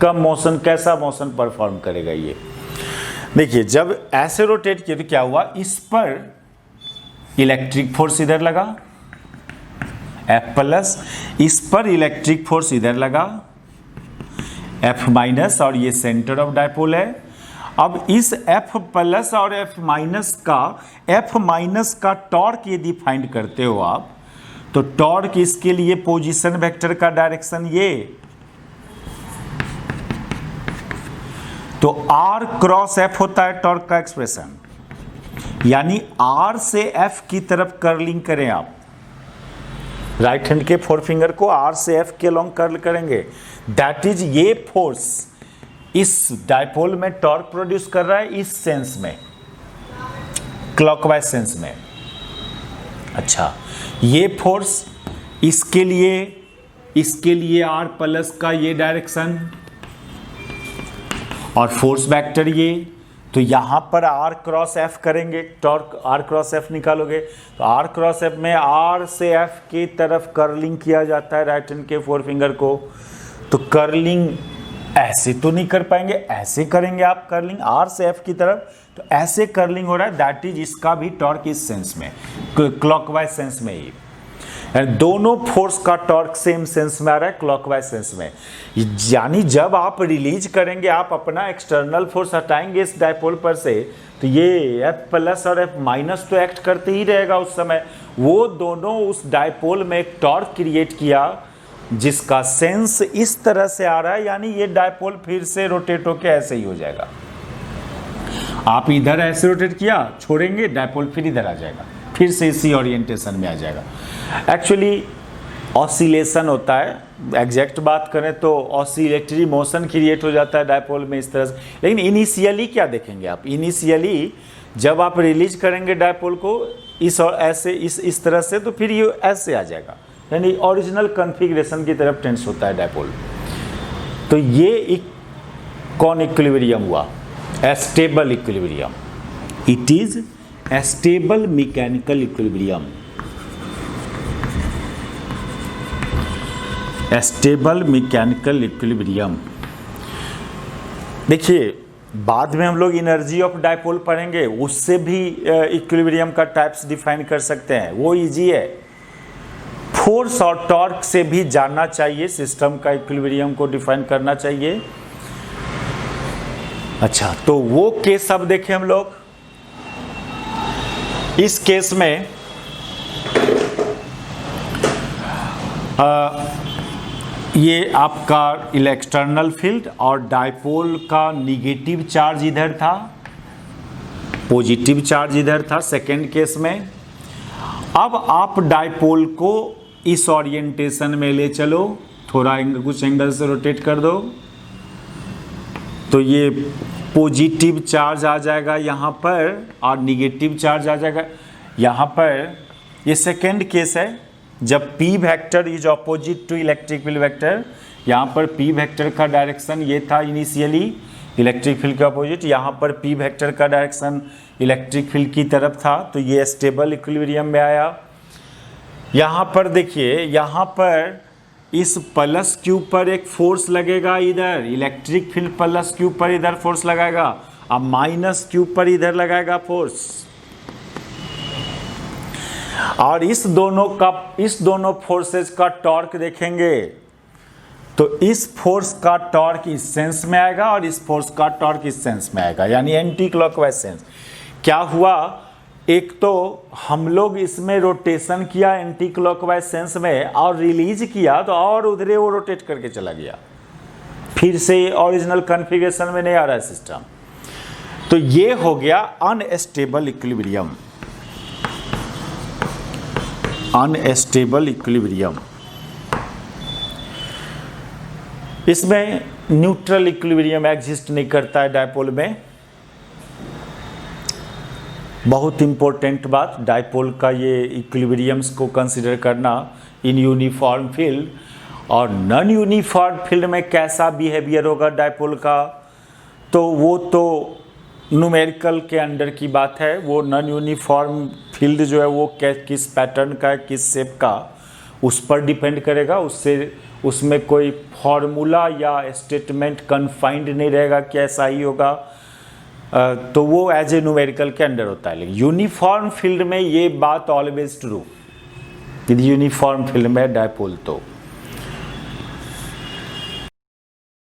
का मोशन कैसा मोशन परफॉर्म करेगा। ये देखिए जब ऐसे रोटेट किया तो क्या हुआ, इस पर इलेक्ट्रिक फोर्स इधर लगा F प्लस, इस पर इलेक्ट्रिक फोर्स इधर लगा F माइनस, और ये सेंटर ऑफ डायपोल है। अब इस F प्लस और F माइनस का टॉर्क यदि फाइंड करते हो आप, तो टॉर्क इसके लिए पोजीशन वेक्टर का डायरेक्शन ये, तो R क्रॉस F होता है टॉर्क का एक्सप्रेशन, यानी R से F की तरफ कर्लिंग करें आप, राइट हैंड के फोर फिंगर को R से F के लॉन्ग कर्ल करेंगे, दैट इज ये फोर्स इस डायपोल में टॉर्क प्रोड्यूस कर रहा है, इस सेंस में, क्लॉकवाइज सेंस में। अच्छा, ये फोर्स इसके लिए R प्लस का ये डायरेक्शन और फोर्स वेक्टर ये, तो यहाँ पर R क्रॉस F करेंगे, टॉर्क R क्रॉस F निकालोगे, तो R क्रॉस F में R से F की तरफ कर्लिंग किया जाता है राइट हैंड के फोर फिंगर को। तो कर्लिंग ऐसे तो नहीं कर पाएंगे, ऐसे करेंगे आप कर्लिंग R से F की तरफ, तो ऐसे कर्लिंग हो रहा है, दैट इज इसका भी टॉर्क इस सेंस में, क्लॉकवाइज सेंस में ही। एंड दोनों फोर्स का टॉर्क सेम सेंस में आ रहा है, क्लॉकवाइज सेंस में। यानी जब आप रिलीज करेंगे, आप अपना एक्सटर्नल फोर्स हटाएंगे इस डायपोल पर से, तो ये F प्लस और F माइनस तो एक्ट करते ही रहेगा उस समय। वो दोनों उस डायपोल में एक टॉर्क क्रिएट किया जिसका सेंस इस तरह से आ रहा है, यानी ये डायपोल फिर से रोटेट होके ऐसे ही हो जाएगा। आप इधर ऐसे रोटेट किया, छोड़ेंगे, डायपोल फिर इधर आ जाएगा, फिर से इसी ओरिएंटेशन में आ जाएगा। एक्चुअली ऑसिलेशन होता है, एग्जैक्ट बात करें तो ऑसिलेटरी मोशन क्रिएट हो जाता है डायपोल में इस तरह से। लेकिन इनिशियली क्या देखेंगे आप, इनिशियली जब आप रिलीज करेंगे डायपोल को इस और ऐसे इस तरह से, तो फिर ये ऐसे आ जाएगा, यानी ओरिजिनल कॉन्फ़िगरेशन की तरफ टेंस होता है डायपोल। तो ये एक कौन इक्विलिब्रियम हुआ, stable equilibrium. It is a stable mechanical equilibrium, a stable mechanical equilibrium। देखिए बाद में हम लोग एनर्जी ऑफ डायपोल पढ़ेंगे, उससे भी इक्विलिब्रियम का टाइप्स डिफाइन कर सकते हैं, वो इजी है। फोर्स और टॉर्क से भी जानना चाहिए, सिस्टम का इक्विलिब्रियम को डिफाइन करना चाहिए। अच्छा, तो वो केस अब देखें हम लोग। इस केस में ये आपका एक्सटर्नल फील्ड और डायपोल का निगेटिव चार्ज इधर था, पॉजिटिव चार्ज इधर था सेकेंड केस में। अब आप डायपोल को इस ओरिएंटेशन में ले चलो, थोड़ा कुछ एंगल से रोटेट कर दो, तो ये पॉजिटिव चार्ज आ जाएगा यहाँ पर और निगेटिव चार्ज आ जाएगा यहाँ पर। ये सेकेंड केस है जब P vector is opposite to electric field vector. यहाँ पर P वेक्टर का डायरेक्शन ये था इनिशियली इलेक्ट्रिक फील्ड के ऑपोजिट, यहाँ पर P वेक्टर का डायरेक्शन इलेक्ट्रिक फील्ड की तरफ था, तो ये स्टेबल इक्विलिब्रियम में आया। यहाँ पर देखिए, यहाँ पर इस प्लस क्यू पर एक फोर्स लगेगा, इधर इलेक्ट्रिक फील्ड प्लस क्यू पर इधर फोर्स लगाएगा, अब माइनस क्यू पर इधर लगाएगा फोर्स। और इस दोनों फोर्सेस का टॉर्क देखेंगे, तो इस फोर्स का टॉर्क इस सेंस में आएगा और इस फोर्स का टॉर्क इस सेंस में आएगा, यानी एंटी क्लॉकवाइज सेंस। क्या हुआ, एक तो हम लोग इसमें रोटेशन किया एंटी क्लॉकवाइज सेंस में और रिलीज किया, तो और उधरे वो रोटेट करके चला गया, फिर से ओरिजिनल कॉन्फ़िगरेशन में नहीं आ रहा है सिस्टम। तो ये हो गया अनस्टेबल इक्विलिब्रियम, अनस्टेबल इक्विलिब्रियम। इसमें न्यूट्रल इक्विलिब्रियम एग्जिस्ट नहीं करता है डायपोल में। बहुत इंपॉर्टेंट बात, डायपोल का ये इक्विलिब्रियम्स को कंसिडर करना इन यूनिफॉर्म फील्ड और नॉन यूनिफॉर्म फील्ड में कैसा बिहेवियर होगा डायपोल का, तो वो तो न्यूमेरिकल के अंडर की बात है। वो नॉन यूनिफॉर्म फील्ड जो है वो किस पैटर्न का है, किस शेप का, उस पर डिपेंड करेगा। उसमें कोई फॉर्मूला या स्टेटमेंट कन्फाइंड नहीं रहेगा कि ऐसा ही होगा, तो वो एज ए न्यूमेरिकल के अंडर होता है। लेकिन यूनिफॉर्म फील्ड में ये बात ऑलवेज ट्रू, यदि यूनिफॉर्म फील्ड में डायपोल तो